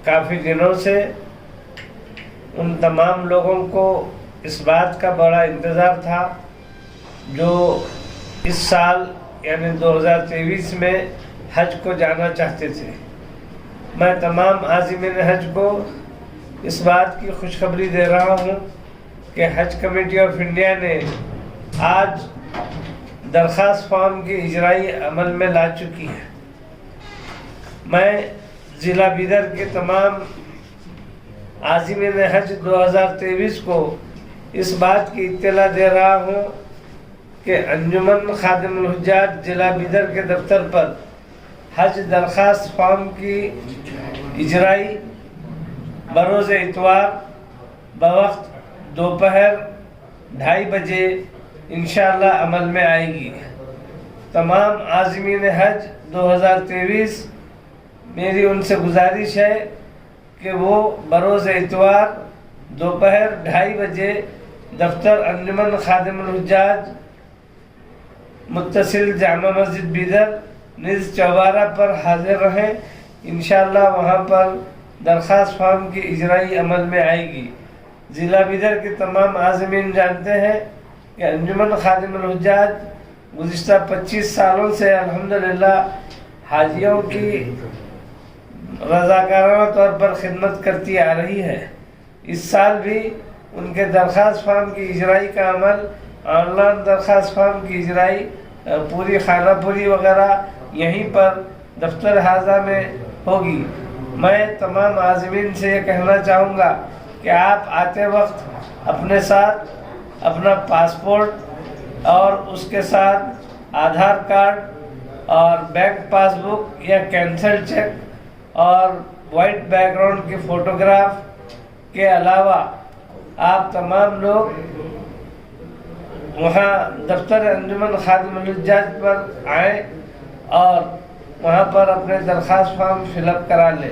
کافی دنوں سے ان تمام لوگوں کو اس بات کا بڑا انتظار تھا جو اس سال یعنی 2023 میں حج کو جانا چاہتے تھے۔ میں تمام عازمین حج کو اس بات کی خوشخبری دے رہا ہوں کہ حج کمیٹی آف انڈیا نے آج درخواست فارم کی اجرائی عمل میں لا چکی ہے۔ میں ضلع بیدر کے تمام عازمین حج 2023 کو اس بات کی اطلاع دے رہا ہوں کہ انجمن خادم الحجاج ضلع بیدر کے دفتر پر حج درخواست فارم کی اجرائی بروز اتوار بوقت دوپہر 2:30 بجے انشاءاللہ عمل میں آئے گی۔ تمام عازمین حج 2023 میری ان سے گزارش ہے کہ وہ بروز اتوار دوپہر 2:30 بجے دفتر انجمن خادم الحجاج متصل جامع مسجد بیدر نیز چوبارہ پر حاضر رہیں۔ انشاءاللہ وہاں پر درخواست فارم کی اجرائی عمل میں آئے گی۔ ضلع بیدر کے تمام عازمین جانتے ہیں کہ انجمن خادم الحجاج گزشتہ 25 سالوں سے الحمدللہ حاجیوں کی رضاکارانہ طور پر خدمت کرتی آ رہی ہے۔ اس سال بھی ان کے درخواست فارم کی اجرائی کا عمل، آن لائن درخواست فارم کی اجرائی، پوری خانہ پوری وغیرہ یہیں پر دفتر حاضہ میں ہوگی۔ میں تمام عازمین سے یہ کہنا چاہوں گا کہ آپ آتے وقت اپنے ساتھ اپنا پاسپورٹ اور اس کے ساتھ آدھار کارڈ اور بینک پاس بک یا کینسل چیک اور وائٹ بیک گراؤنڈ کی فوٹوگراف کے علاوہ آپ تمام لوگ وہاں دفتر انجمن خادم الحجاج پر آئیں اور وہاں پر اپنے درخواست فارم فل اپ کرا لیں۔